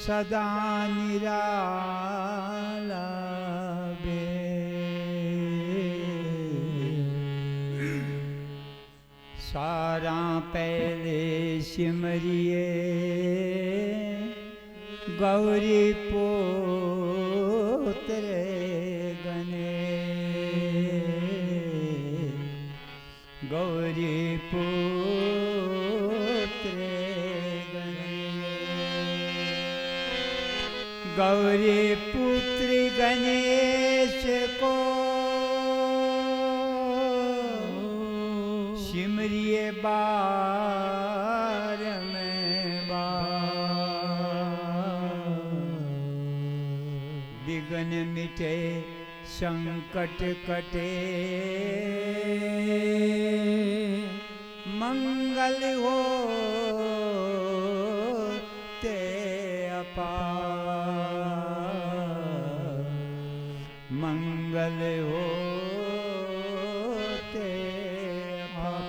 सदा निराला बे। सारा पहले सिमरिए गौरी पुत्र गणे, गौरी पुत्र गणे, गौरी पुत्र गणेश को सिमरिए बार में बार। विघ्न मिटे संकट कटे, मंगल हो ते अपार, मंगल हो ते अपार।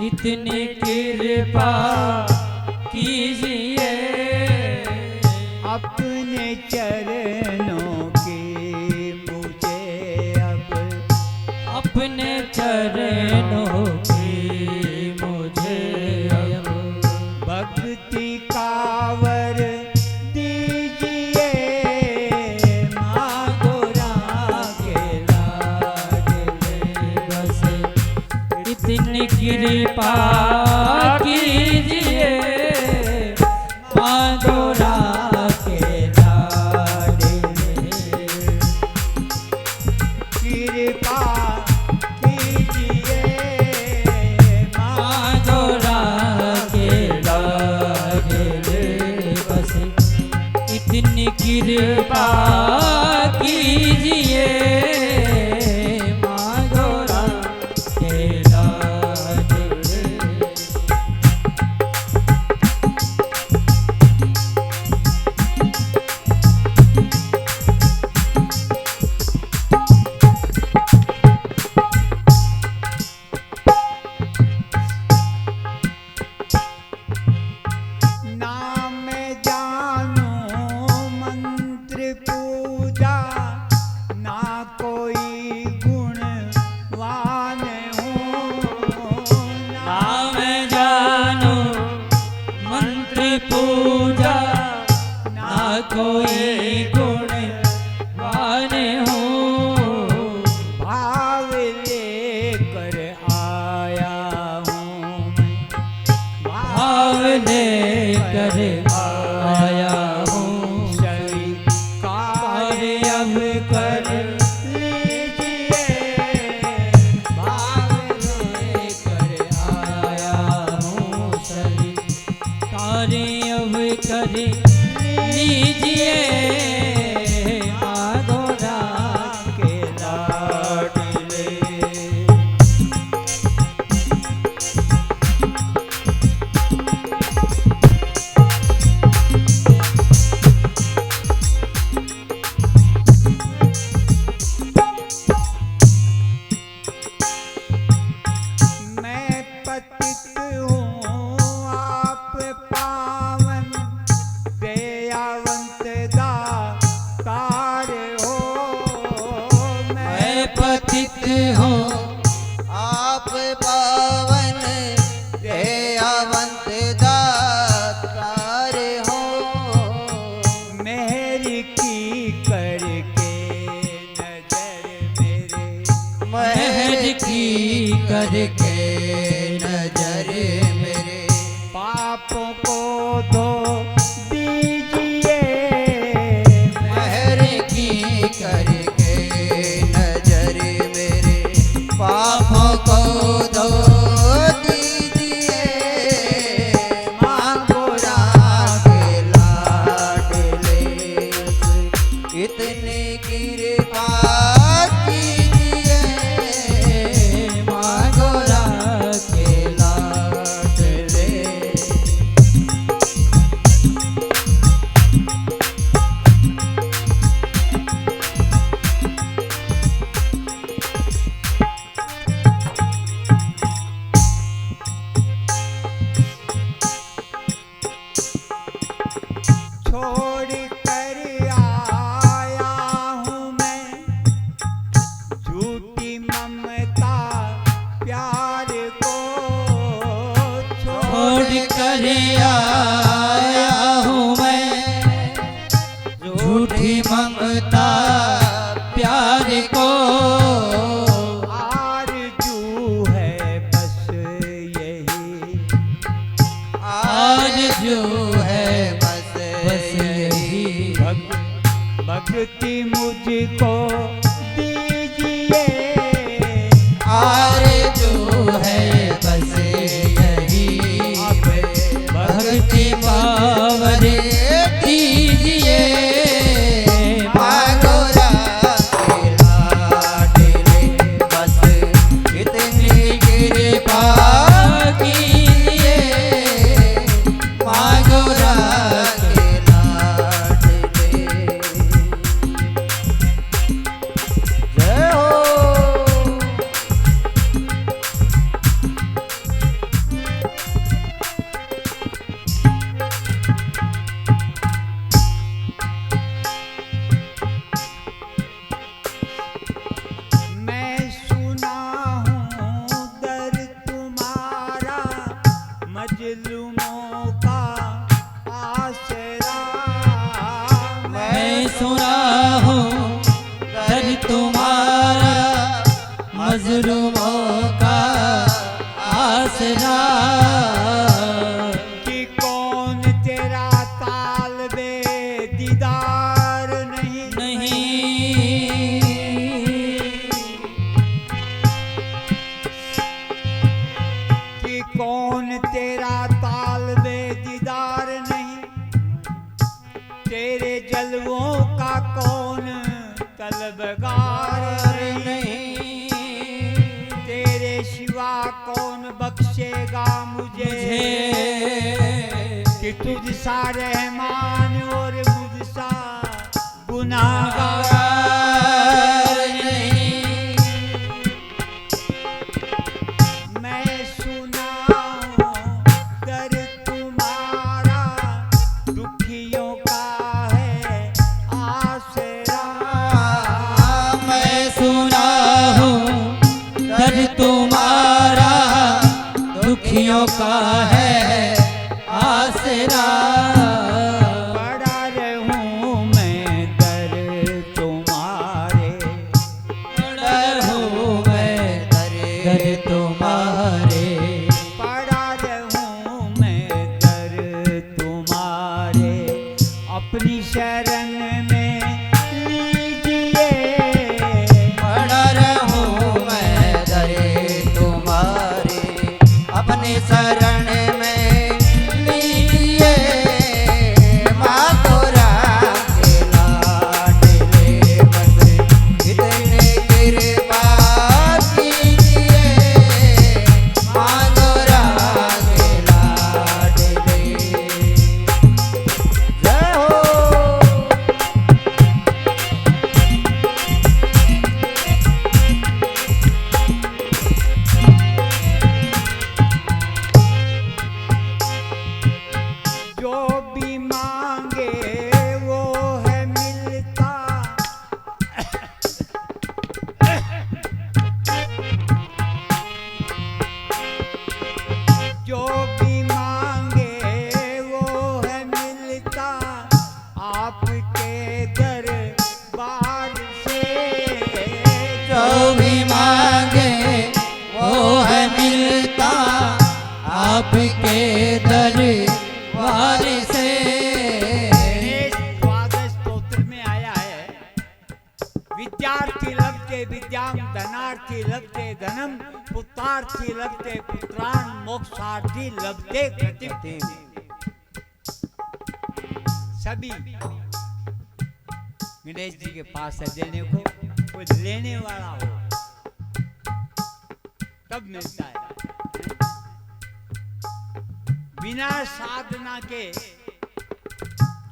इतनी कृपा कीजिए, अपने चरणों की मुझे अब, अपने चरणों की मुझे अब भक्ति का वर दीजिए। माँ गोरा के लाडले बसे इतनी कृपा कीजिए, माँ गोरा के लाडले कृपा कीजिए। माँ गोरा के लाडले बसे इतनी कृपा कीजिए, माँ गोरा के लाडले। नाम जानो मंत्र पूजा, ना कोई गुणवान हो। नाम जानो मंत्र पूजा, ना कोई गुणवान हो। भाव लेकर आया हूँ मैं, भाव लेकर आया हूँ, स्वीकार अब कर लीजिए। भाव लेकर आया हूँ, सभी कार्य अब कर लीजिए। माँ गोरा के लाडले मैं पतित हूँ आप पावन, दयावंत दातार हो। मैं पतित हूँ आप पावन दयावंत दातार हो। मेहर की करके करके नजर मेरे पापों को धो दीजिए महर की करके नजर मेरे पापों को धो दीजिए मांगो रागे लाडले इतनी कृपा कीजिए मांगो रागे लाडले छोड़ कर आया हूँ मैं झूठी ममता प्यार को छोड़ कर आया हूँ मैं झूठी ममता प्यार को आरज़ू है बस यही आरज़ू है बस यही भक्ति मुझको दीजिए आरज़ू है बस यही भक्ति पावर दीजिए मांगो रागे लाडले बस इतनी कृपा कीजिए मांगो रागे लाडले जय हो मैं सुना हूँ दर तुम्हारा मजलूमों का आसरा मैं सुना हूँ दर तुम्हारा मजलूमों का आसरा कि कौन तेरा तालबे दीदार नहीं नहीं कि कौन तेरा तालबे दीदार नहीं तेरे जलवों का कौन तलबगार नहीं तेरे सिवा कौन बख्शेगा मुझे कि तुझ सा रहमान और मुझ सा गुनाहगार नहीं मैं सुना हूँ दर तुम्हारा दुखियों का है आसरा मैं सुना हूँ दर तुम्हारा दुखियों का है आसरा पड़ा रहूं मैं दर तुम्हारे पड़ा हूँ मैं दर तुम्हारे पड़ा रहूं मैं दर तुम्हारे अपनी शरण में लीजिए पड़ा रहूं मैं दरे तुम्हारे अपने शरण में लीजिए मांगो रागे लाडले बस इतनी कृपा कीजिए मांगो रागे लाडले जय हो जो भी मांगे वो है मिलता जो भी मांगे वो है मिलता आपके दरबार से जो भी मांगे वो लभते विद्याम धनार्थी लभते धनम पुत्रार्थी लभते पुत्रान मोक्षार्थी लभते गतिम। सभी गणेश जी के पास है देने को, कोई लेने वाला हो तब मिलता है। बिना साधना के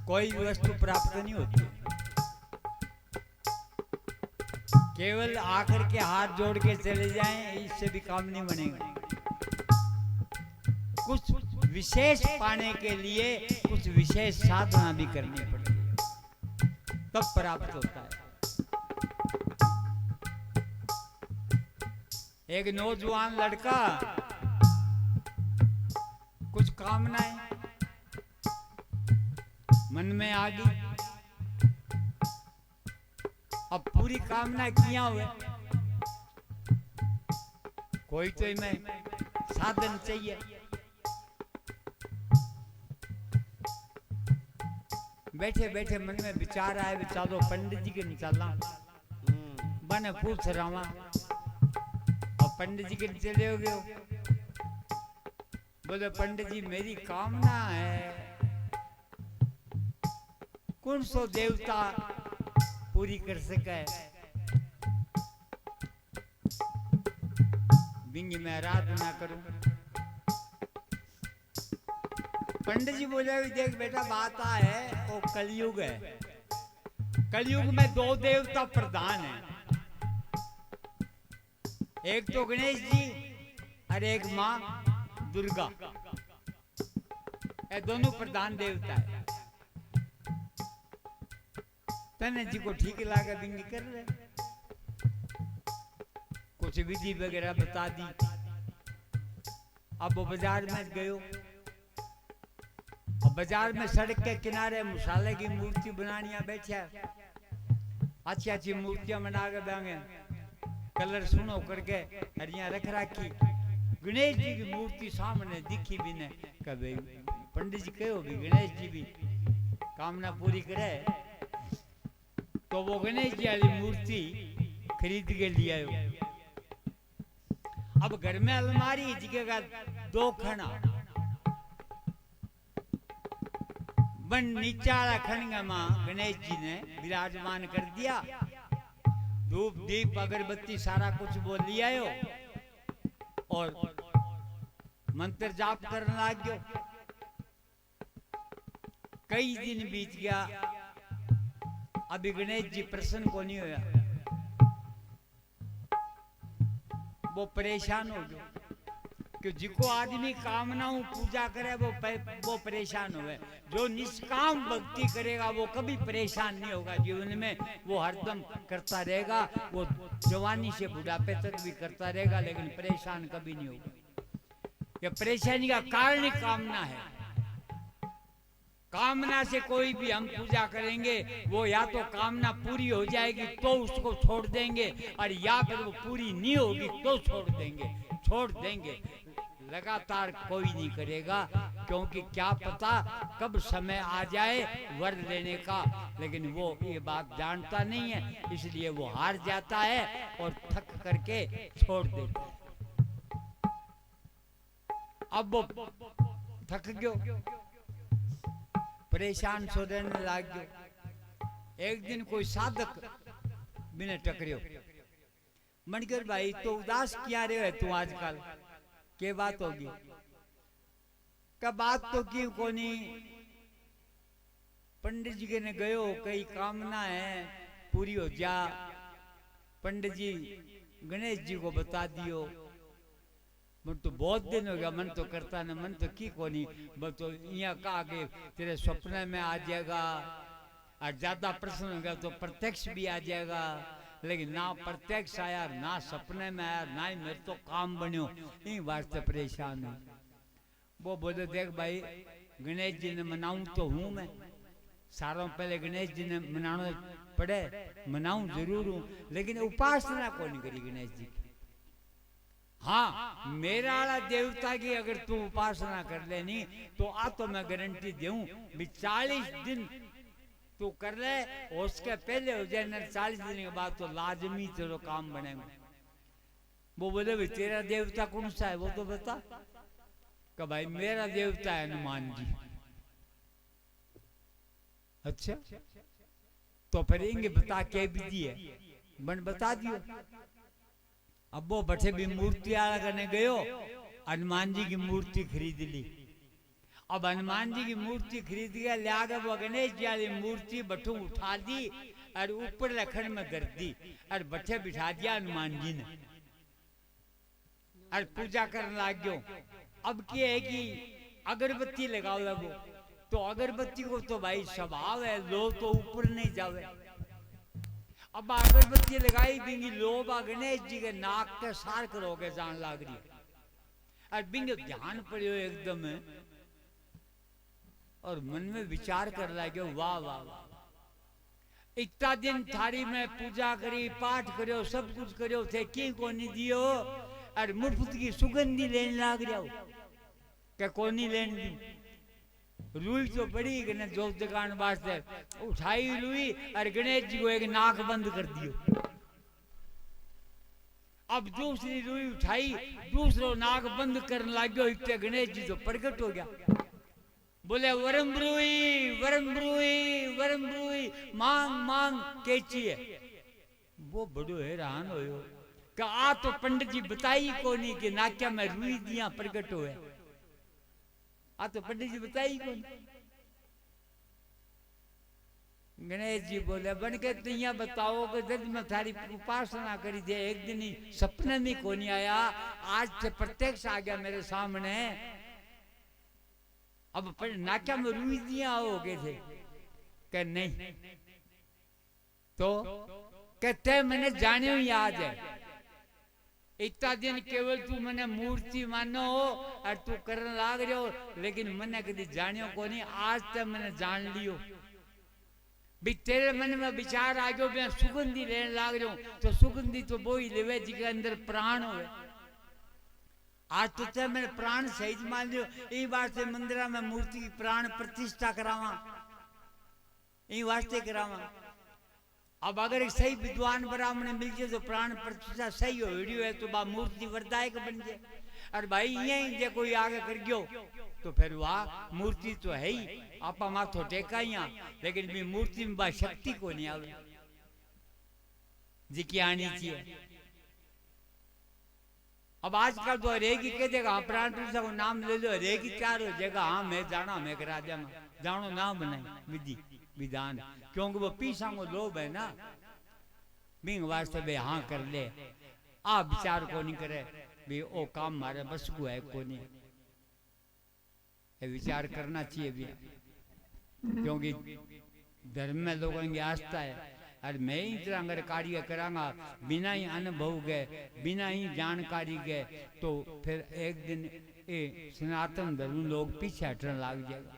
कोई वस्तु प्राप्त नहीं होती। केवल आकर के हाथ जोड़ के चले जाएं, इससे भी काम नहीं बनेगा। कुछ विशेष पाने के लिए कुछ विशेष साधना भी करनी पड़ती है, तब प्राप्त होता है। एक नौजवान लड़का कुछ कामनाएं मन में आ गई, अब पूरी कामना किया हुए, कोई तो मैं साधन चाहिए। बैठे बैठे मन में विचार आए, चलो पंडित जी के निकलना बने पूछ रहा, और पंडित जी के चले हो गए। बोले पंडित जी मेरी कामना है, कौन सो देवता पूरी कर सके। बिंग में आराधना करूं। पंडित जी बोले देख बेटा बात है, वो कलयुग है, कलयुग में दो देवता प्रधान हैं, एक तो गणेश जी और एक माँ दुर्गा, ये दोनों प्रधान देवता है। तने जी को ठीक लगा बिंगी कर रहे, कुछ विधि वगैरह बता दी। अब वो बाजार में गयो, और बाजार में सड़क के किनारे मसाले की मूर्ति बनानिया बैठा, अच्छी अच्छी मूर्तियां बना के बांगे, कलर सुनो करके हरिया रख रखी। गणेश जी की मूर्ति सामने दिखी भी ने, कभी पंडित जी कहो भी गणेश जी भी कामना पूरी करे, तो वो गणेश जी वाली मूर्ति खरीद के लिए आयो। अब घर में अलमारी जगह दो खना, बन नीचा वाला खनगा मां गणेश जी ने विराजमान कर दिया। धूप दीप अगरबत्ती सारा कुछ वो ले आयो और मंत्र जाप करने लग गयो। कई दिन बीत गया, अभी गणेश जी प्रसन्न को नहीं होया, वो परेशान हो गयो कि जिको आदमी कामनाओं पूजा करे वो परेशान होवे। जो निष्काम भक्ति करेगा वो कभी परेशान नहीं होगा जीवन में, वो हरदम करता रहेगा, वो जवानी से बुढ़ापे तक भी करता रहेगा, लेकिन परेशान कभी नहीं होगा। ये परेशानी का कारण ही कामना है। कामना से कोई भी हम पूजा करेंगे, वो या तो कामना पूरी हो जाएगी तो उसको छोड़ देंगे, और या फिर वो पूरी नहीं होगी तो छोड़ देंगे। लगातार कोई नहीं करेगा, क्योंकि क्या पता कब समय आ जाए वर लेने का, लेकिन वो ये बात जानता नहीं है, इसलिए वो हार जाता है और थक करके छोड़ देता है। अब वो थक गयो, परेशान सो रहने लग गयो। एक दिन कोई साधक बिना टकरियो, मनकर भाई तो उदास क्या रहे है तू आजकल, के बात होगी? का बात तो क्यों कोनी, पंडित जी के ने गयो, कई कामना है पूरी हो जा। पंडित जी गणेश जी को बता दियो, मन तो बहुत दिन हो गया, मन तो करता न, मन तो की कोनी, बस तो यहाँ कहा कि तेरे सपने में आ जाएगा, और ज्यादा प्रश्न हो गया तो प्रत्यक्ष भी आ जाएगा, लेकिन ना प्रत्यक्ष आया, ना सपने में आया, ना ही मेरे तो काम बन्यो, इन वास्ते परेशान है। वो बोले देख भाई, गणेश जी ने मनाऊं तो हूं मैं, सारों पहले गणेश जी ने मनाना पड़े, मनाऊं जरूर हूं, लेकिन उपासना को नहीं करी गणेश जी की। हाँ, मेरा वाला देवता की अगर तू उपासना कर लेनी तो आ तो मैं गारंटी दूं भी 40 दिन तू कर ले, उसके पहले हो जाए ना 40 दिन के बाद तो लाजमी तेरा काम बनेगा। वो बोले भाई तेरा देवता कौन सा है वो तो बता। कि भाई मेरा देवता है हनुमान जी। अच्छा तो फिर इंगे बता क्या विधि है, बन बता दियो। अब वो बठे भी मूर्ति आला करने गयो, हनुमान जी की मूर्ति खरीद ली। अब हनुमान जी की मूर्ति खरीद के लिया के वो गणेश जी वाली मूर्ति बठू उठा दी और ऊपर लखन में धर दी और बठे बिठा दिया हनुमान जी ने और पूजा करने लग गयो। अब क्या है कि अगरबत्ती लगाओ लगो, तो अगरबत्ती को तो भाई स्वभाव है लो तो ऊपर नहीं जावे। अब अगरबत्ती लगाई बिंगी लोग गणेश जी के नाक के सार करो के जान लाग रही और बिंग ध्यान पड़ियो एकदम और मन में विचार कर लगे वाह वाह वाह इतना दिन थारी में पूजा करी पाठ करो सब कुछ करो थे की को नहीं दियो और मुफ्त की सुगंधी लेने लाग जाओ क्या को नहीं लेने दी। रुई तो पड़ी कि न जो दुकान वास्ते उठाई रुई और गणेश जी को एक नाक बंद कर दियो। अब दूसरी रुई उठाई दूसरो नाक बंद करने लग गयो। इतने गणेश जी तो प्रकट हो गया, बोले वरम ब्रुई वरम ब्रुई वरम ब्रुई मांग मांग केची है। वो बड़ो हैरान हो कि आ तो पंडित जी बताई कोनी कि नाक्या में रुई दिया प्रकट हो है। आ तो पंडित जी बताई कौन। गणेश जी बोले बन के तिया बताओ कि जब मैं थारी उपासना करी थी एक दिन ही सपने में को नहीं आया, आज से प्रत्यक्ष आ गया मेरे सामने। अब नाक्या में रुई दिया हो गए थे कि नहीं, तो कहते मैंने जाने ही याद है इतना दिन केवल तू मैंने मूर्ति मानो और तू करने लाग रहे हो, लेकिन मैंने कभी जानियो को नहीं। आज तक मैंने जान लियो भी तेरे मन में विचार आ गयो मैं सुगंधी लेने लाग रहा हूं, तो सुगंधी तो वो ही लेवे जिसके अंदर प्राण हो। आज तो ते मैंने प्राण सही मान लियो। यही वास्ते मंदिर में मूर्ति की प्राण प्रतिष्ठा करावा, यही वास्ते करावा। अब अगर एक सही विद्वान ब्राह्मण मिल जाए तो प्राण प्रतिष्ठा सही हो है तो बा मूर्ति वरदायक बन जाए। और भाई यही जे कोई आगे कर गयो तो फिर वाह मूर्ति तो है ही आप माथो टेका ही, लेकिन भी मूर्ति में बा शक्ति को नहीं आवे जिकी आनी चाहिए। अब आजकल तो हरेगी कह देगा हाँ प्राण प्रतिष्ठा को नाम ले लो, हरेगी चार हो जाएगा हाँ मैं जाना मैं राजा में जानो ना बनाए विधि विधान, क्योंकि वो पीछा को लोभ है ना बिंग वास्ते बे हाँ कर ले। आ विचार को नहीं करे भी ओ काम मारे बस को है को नहीं, ये विचार करना चाहिए भी, क्योंकि धर्म में लोगों की आस्था है। और मैं ही तरह अगर कार्य करांगा बिना ही अनुभव के बिना ही जानकारी के तो फिर एक दिन ये सनातन धर्म लोग पीछे हटने लग जाएगा।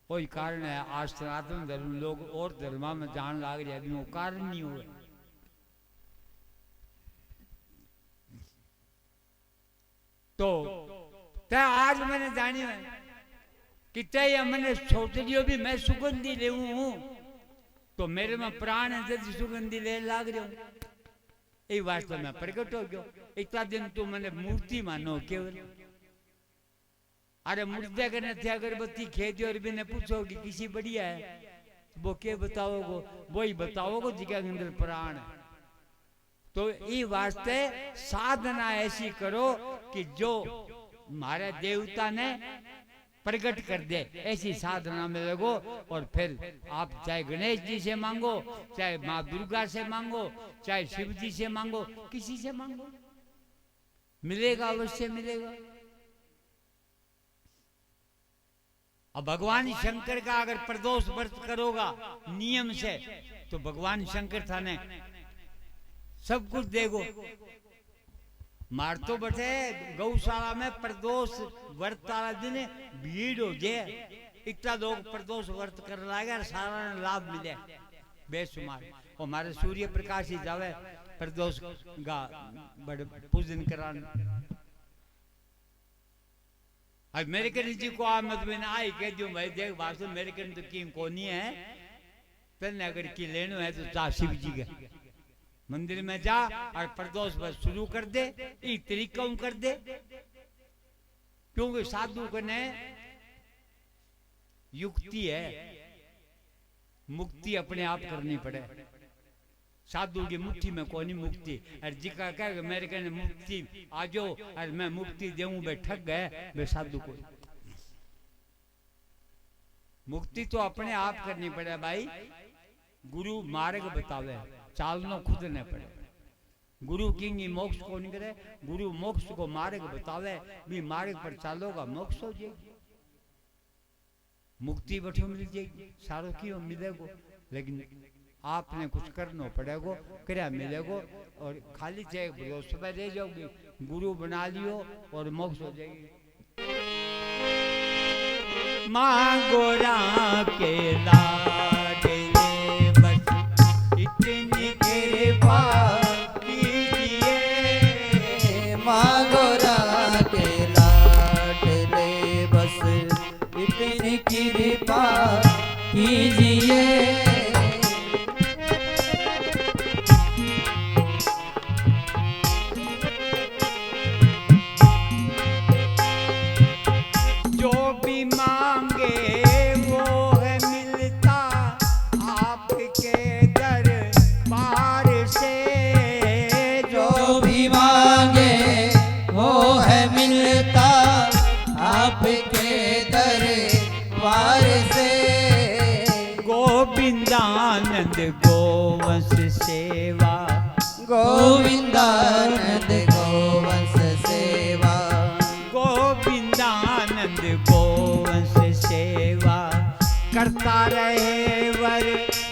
कोई कारण है आज सनातन धर्म लोग और धर्मा में जान लाग जाए, वो कारण नहीं हुए। तो ते आज मैंने जानी है कि ते मैंने सोच लियो भी मैं सुगंधी ले हूं तो मेरे में प्राण है जैसे सुगंधी ले लाग रहा हूं, यही वास्तव में प्रकट हो गयो। इतना दिन तो मैंने मूर्ति मानो केवल। अरे मुर्दे करने थे अगरबत्ती खेती और भी ने पूछो कि किसी बढ़िया है वो क्या बताओगे, वो ही बताओगे जिसके अंदर प्राण है। तो ये वास्ते साधना ऐसी करो कि जो हमारे देवता ने प्रकट कर दे, ऐसी साधना में लगो। और फिर आप चाहे गणेश जी से मांगो, चाहे माँ दुर्गा से मांगो, चाहे शिव जी से मांगो, किसी से मांगो मिलेगा, अवश्य मिलेगा। अब भगवान शंकर का अगर प्रदोष व्रत करोगा नियम से तो भगवान शंकर थाने सब कुछ देगो। मार तो बटे गौशाला में प्रदोष व्रत वाला दिन भीड़ हो जाए, इतना लोग प्रदोष व्रत कर लाएगा, सारा लाभ मिले बेशुमार। और हमारे सूर्य प्रकाश ही जावे प्रदोष का बड़े पूजन कराने। अमेरिकन जी को आ मत में आई कह जो भाई देख बात अमेरिकन तो की कोनी है तने अगर की लेनो है तो जा शिव जी के मंदिर में जा और प्रदोष बस शुरू कर दे एक तरीका कर दे क्योंकि साधु कने युक्ति है मुक्ति अपने आप करनी पड़े साधु की मुट्ठी में कोनी मुक्ति और जिका कह मेरे कहने मुक्ति आजो और मैं मुक्ति देऊं बे ठग गए बे साधु को मुक्ति तो अपने आप करनी पड़े भाई गुरु मार्ग बतावे चालनो खुद न पड़े गुरु किंग मोक्ष को नहीं करे गुरु मोक्ष को मार्ग बतावे भी मार्ग पर चालोगा मोक्ष हो जाएगी मुक्ति बैठो मिल जाएगी सारो क्यों मिलेगो लेकिन आपने कुछ करना पड़ेगा क्या मिलेगा और खाली चाहे भरोसे में रह जाओगे गुरु बना लियो और मोक्ष हो जाएगी मांगो के लाडले बस इतनी कृपा कीजिए मांगो के लाडले बस इतनी कृपा कीजिए जो भी मांगे वो है मिलता आपके दरबार से जो भी मांगे वो है मिलता आपके दरबार से गोविंदानंद गोवंश सेवा गोविंदानंद गोवंश सेवा गोविंदानंद गोवंश सेवा करता रहे वर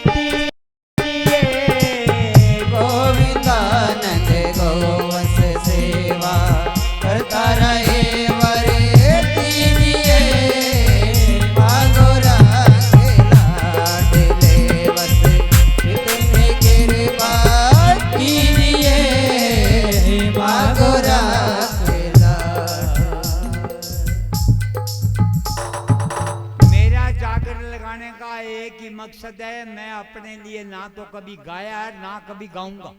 दीजिए गोविंदानंद गोवंश सेवा करता रहे वर दीजिए मांगो के लाडले बस इतनी कृपा कीजिए मांगो के मेरा जागर लगाने का एक ही मकसद है मैं अपने लिए ना तो कभी गाया है ना कभी गाऊंगा